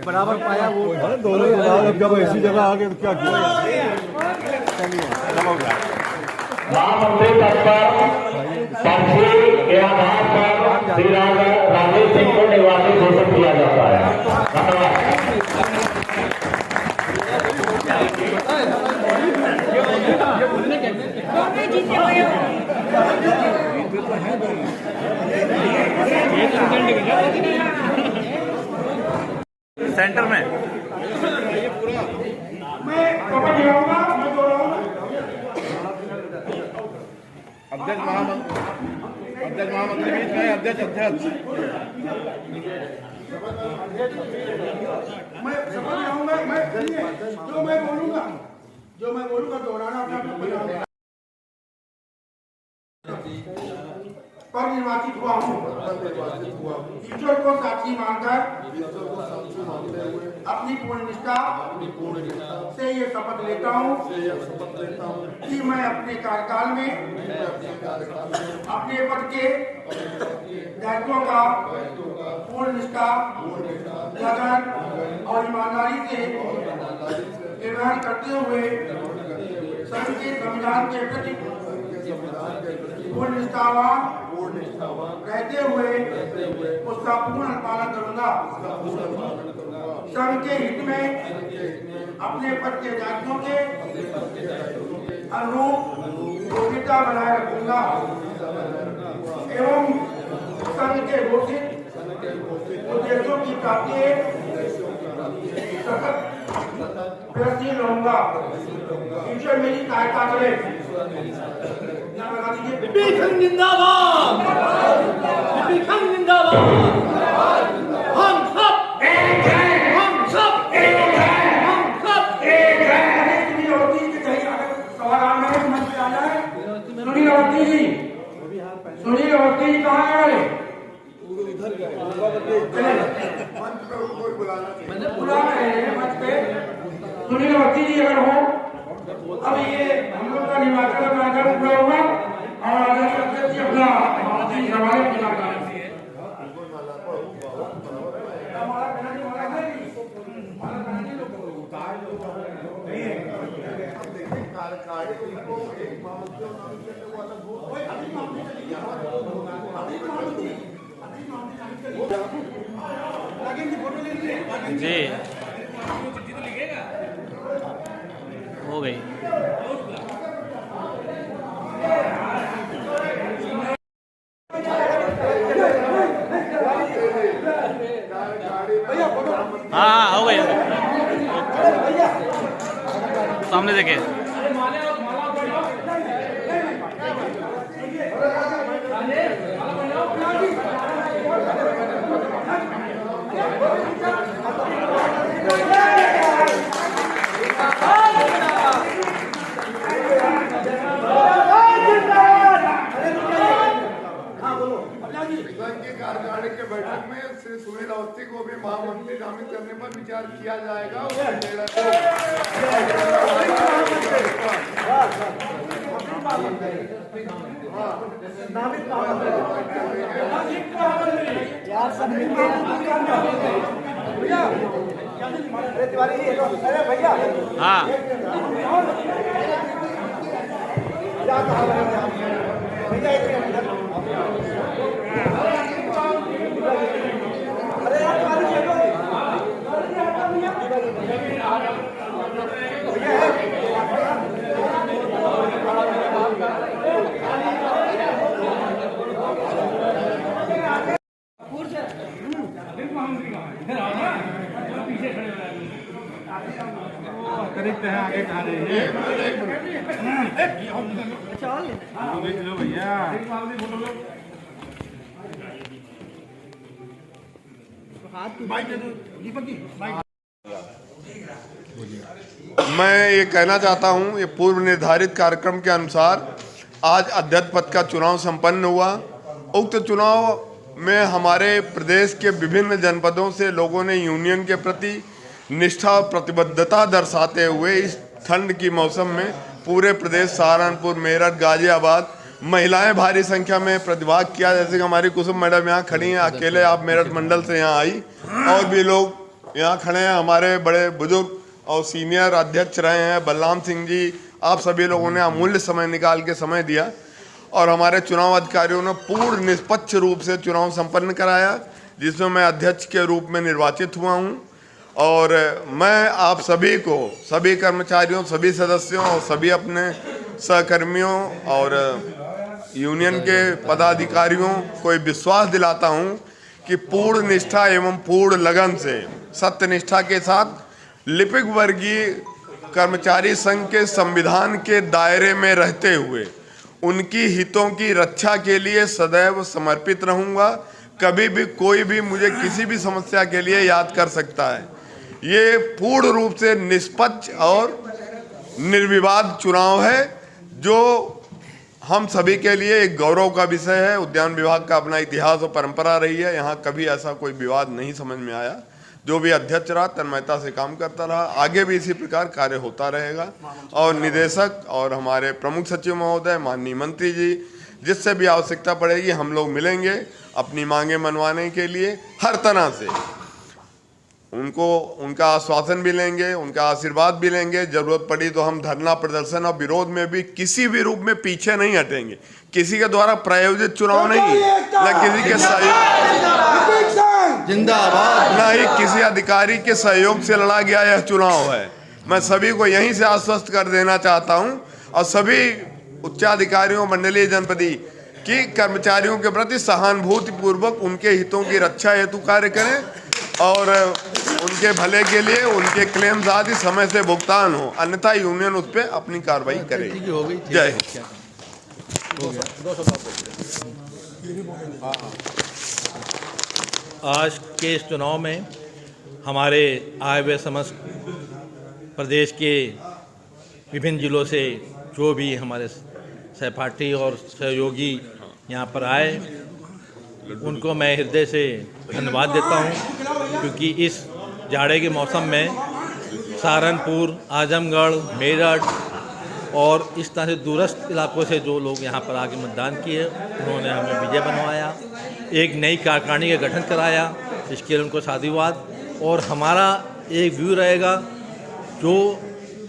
बराबर पाया वो दोनों जब ऐसी जगह आ गए तो क्या किया। महामंत्री तत्पर पंछी के आधार पर श्री राजेश सिंह को निर्वाचित घोषित किया जाता है। धन्यवाद। सेंटर में मैं कपड़ जाऊंगा, मैं दोहराऊंगा। अध्यक्ष महामंत्री बीच में अध्यक्ष मैं समझ जाऊंगा। मैं सुनिए, जो मैं बोलूंगा दोहराना अपना पर निर्वाचित हुआ हूँ। ईश्वर को साक्षी मानकर अपनी पूर्ण निष्ठा से ये शपथ लेता हूँ कि मैं अपने कार्यकाल में अपने पद के दायित्वों का पूर्ण निष्ठा, लगन और ईमानदारी से निर्वहन करते हुए संघ के संविधान के प्रति पूर्ण निष्ठावान रहते हुए उसका पूर्ण पालन करूंगा। संघ के हित में अपने पद के दायित्वों के अनुरूप गोपनीयता बनाए रखूंगा एवं संघ के घोषित उद्देश्यों की प्राप्ति सतत प्रयत्नशील रहूंगा। ईश्वर मेरी सहायता करे। जिंदाबाद, जिंदाबाद। हम सब एक हैं, हम सब एक हैं, हम सब एक हैं। सुनील अवस्थी जी कहीं अगर सवाल आ रहे हैं मंच पे आ जाए। सुनील अवस्थी जी, सुनील अवस्थी जी कहाँ है हमारे? बुला रहे हैं मंच पे। सुनील अवस्थी जी अगर हो, अब ये हम लोग का निर्वाचन कार्यक्रम पूरा होगा और अध्यक्ष जी अपना हमारे पूरा करेंगे। जी हो गई। हाँ हो गई। सामने देखे। कार्यकारिणी के बैठक में श्री सुनील अवस्थी को भी महामंत्री नामित करने पर विचार किया जाएगा। हाँ अतिरिक्त है आगे कहा लो भैया। मैं ये कहना चाहता हूँ, ये पूर्व निर्धारित कार्यक्रम के अनुसार आज अध्यक्ष पद का चुनाव संपन्न हुआ। उक्त चुनाव में हमारे प्रदेश के विभिन्न जनपदों से लोगों ने यूनियन के प्रति निष्ठा और प्रतिबद्धता दर्शाते हुए इस ठंड की मौसम में पूरे प्रदेश सहारनपुर, मेरठ, गाजियाबाद महिलाएं भारी संख्या में प्रतिभाग किया। जैसे कि हमारी कुसुम मैडम यहाँ खड़ी हैं, अकेले आप मेरठ मंडल से यहाँ आई, और भी लोग यहाँ खड़े हैं हमारे बड़े बुजुर्ग और सीनियर अध्यक्ष रहे हैं बलराम सिंह जी, आप सभी लोगों ने अमूल्य समय निकाल के समय दिया और हमारे चुनाव अधिकारियों ने पूर्ण निष्पक्ष रूप से चुनाव संपन्न कराया, जिसमें मैं अध्यक्ष के रूप में निर्वाचित हुआ हूँ। और मैं आप सभी को, सभी कर्मचारियों, सभी सदस्यों और सभी अपने सहकर्मियों और यूनियन के पदाधिकारियों को विश्वास दिलाता हूँ कि पूर्ण निष्ठा एवं पूर्ण लगन से सत्यनिष्ठा के साथ लिपिक वर्गीय कर्मचारी संघ के संविधान के दायरे में रहते हुए उनकी हितों की रक्षा के लिए सदैव समर्पित रहूंगा। कभी भी कोई भी मुझे किसी भी समस्या के लिए याद कर सकता है। ये पूर्ण रूप से निष्पक्ष और निर्विवाद चुनाव है, जो हम सभी के लिए एक गौरव का विषय है। उद्यान विभाग का अपना इतिहास और परंपरा रही है, यहाँ कभी ऐसा कोई विवाद नहीं समझ में आया। जो भी अध्यक्ष रहा तन्मयता से काम करता रहा, आगे भी इसी प्रकार कार्य होता रहेगा। और निदेशक और हमारे प्रमुख सचिव महोदय, माननीय मंत्री जी, जिससे भी आवश्यकता पड़ेगी हम लोग मिलेंगे अपनी मांगे मनवाने के लिए। हर तरह से उनका आश्वासन भी लेंगे, उनका आशीर्वाद भी लेंगे। जरूरत पड़ी तो हम धरना प्रदर्शन और विरोध में भी किसी भी रूप में पीछे नहीं हटेंगे। किसी के द्वारा प्रायोजित चुनाव नहीं, न किसी के सहयोग, जिंदाबाद, न ही किसी अधिकारी के सहयोग से लड़ा गया यह चुनाव है। मैं सभी को यहीं से आश्वस्त कर देना चाहता हूं और सभी उच्चाधिकारियों, मंडलीय जनपदी की कर्मचारियों के प्रति सहानुभूति पूर्वक उनके हितों की रक्षा हेतु कार्य करें और उनके भले के लिए उनके क्लेम्स आदि समय से भुगतान हो, अन्यथा यूनियन उस पर अपनी कार्रवाई करेगी। जय हिंद। आज के इस चुनाव में हमारे आए हुए समस्त प्रदेश के विभिन्न जिलों से जो भी हमारे सहपाठी और सहयोगी यहाँ पर आए, उनको मैं हृदय से धन्यवाद देता हूँ, क्योंकि इस जाड़े के मौसम में सहारनपुर, आजमगढ़, मेरठ और इस तरह से दूरस्थ इलाकों से जो लोग यहाँ पर आके मतदान किए, उन्होंने हमें विजय बनवाया, एक नई कार्यकारिणी का गठन कराया, इसके लिए उनको साधुवाद। और हमारा एक व्यू रहेगा, जो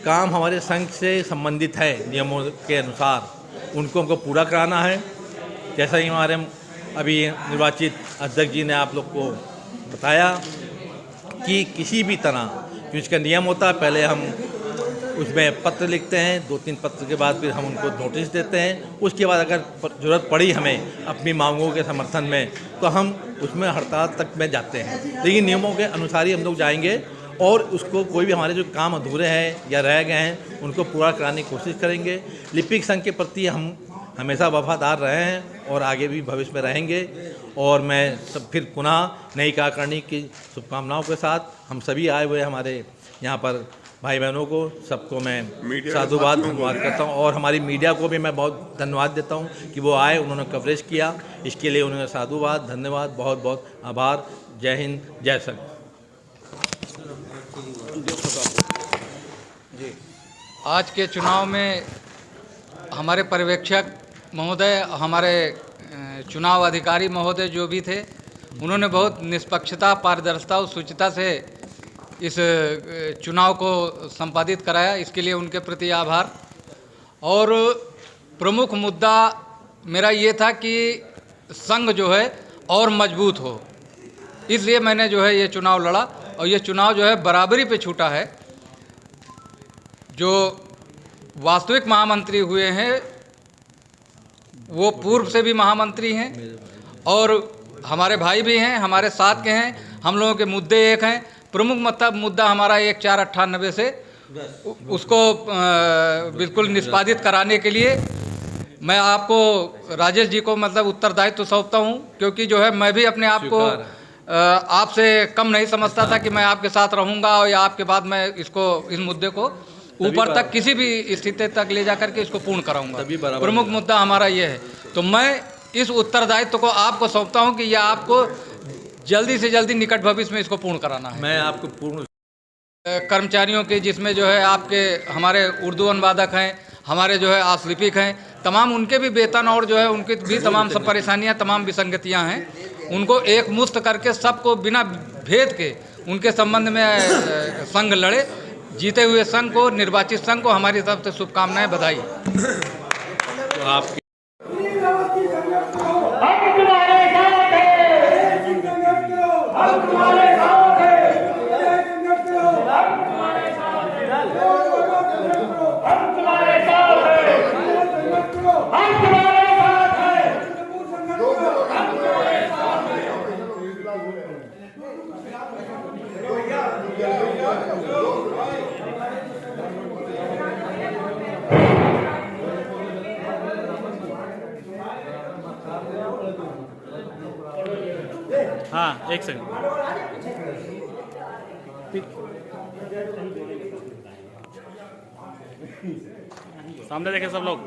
काम हमारे संघ से संबंधित है नियमों के अनुसार, उनको हमको पूरा कराना है। जैसा कि हमारे अभी निर्वाचित अध्यक्ष जी ने आप लोग को बताया कि किसी भी तरह जो इसका नियम होता है, पहले हम उसमें पत्र लिखते हैं, 2-3 पत्र के बाद फिर हम उनको नोटिस देते हैं। उसके बाद अगर ज़रूरत पड़ी हमें अपनी मांगों के समर्थन में, तो हम उसमें हड़ताल तक में जाते हैं। लेकिन नियमों के अनुसार ही हम लोग जाएंगे और उसको कोई भी हमारे जो काम अधूरे हैं या रह गए हैं, उनको पूरा कराने की कोशिश करेंगे। लिपिक संघ के प्रति हम हमेशा वफादार रहे हैं और आगे भी भविष्य में रहेंगे। और मैं सब फिर पुनः नई कार्यकारिणी की शुभकामनाओं के साथ हम सभी आए हुए हमारे यहाँ पर भाई बहनों को, सबको मैं साधुवाद धन्यवाद करता हूँ। और हमारी मीडिया को भी मैं बहुत धन्यवाद देता हूँ कि वो आए, उन्होंने कवरेज किया, इसके लिए उन्हें साधुवाद, धन्यवाद, बहुत बहुत आभार। जय हिंद, जय संघ। आज के चुनाव में हमारे पर्यवेक्षक महोदय, हमारे चुनाव अधिकारी महोदय जो भी थे, उन्होंने बहुत निष्पक्षता, पारदर्शिता और शुचिता से इस चुनाव को संपादित कराया, इसके लिए उनके प्रति आभार। और प्रमुख मुद्दा मेरा ये था कि संघ जो है और मजबूत हो, इसलिए मैंने जो है ये चुनाव लड़ा। और ये चुनाव जो है बराबरी पे छूटा है। जो वास्तविक महामंत्री हुए हैं वो पूर्व से भी महामंत्री हैं और हमारे भाई भी हैं, हमारे साथ के हैं। हम लोगों के मुद्दे एक हैं। प्रमुख मुद्दा हमारा 1498 से उसको बिल्कुल निष्पादित कराने के लिए मैं आपको, राजेश जी को मतलब उत्तरदायित्व सौंपता हूं, क्योंकि जो है मैं भी अपने आप को आपसे कम नहीं समझता था कि मैं आपके साथ रहूंगा और या आपके बाद मैं इस मुद्दे को ऊपर तक किसी भी स्थिति तक ले जाकर के इसको पूर्ण कराऊंगा। प्रमुख मुद्दा हमारा ये है। तो मैं इस उत्तरदायित्व को आपको सौंपता हूं कि यह आपको जल्दी से जल्दी निकट भविष्य में इसको पूर्ण कराना है। मैं आपको पूर्ण कर्मचारियों के, जिसमें जो है आपके हमारे उर्दू अनुवादक हैं, हमारे जो है आसलिपिक हैं, तमाम उनके भी वेतन और जो है उनकी भी तमाम सब परेशानियां, तमाम विसंगतियां हैं, उनको एक मुश्त करके सबको बिना भेद के उनके संबंध में संघ लड़े। जीते हुए संघ को, निर्वाचित संघ को हमारी तरफ से शुभकामनाएं, बधाई। तो आपकी हम तुम्हारे साथ हैं, हम तुम्हारे साथ हैं, हम तुम्हारे साथ हैं, हम तुम्हारे साथ हैं, हम तुम्हारे साथ हैं, हम तुम्हारे साथ हैं। हाँ, एक सेकंड। सामने देखें सब लोग।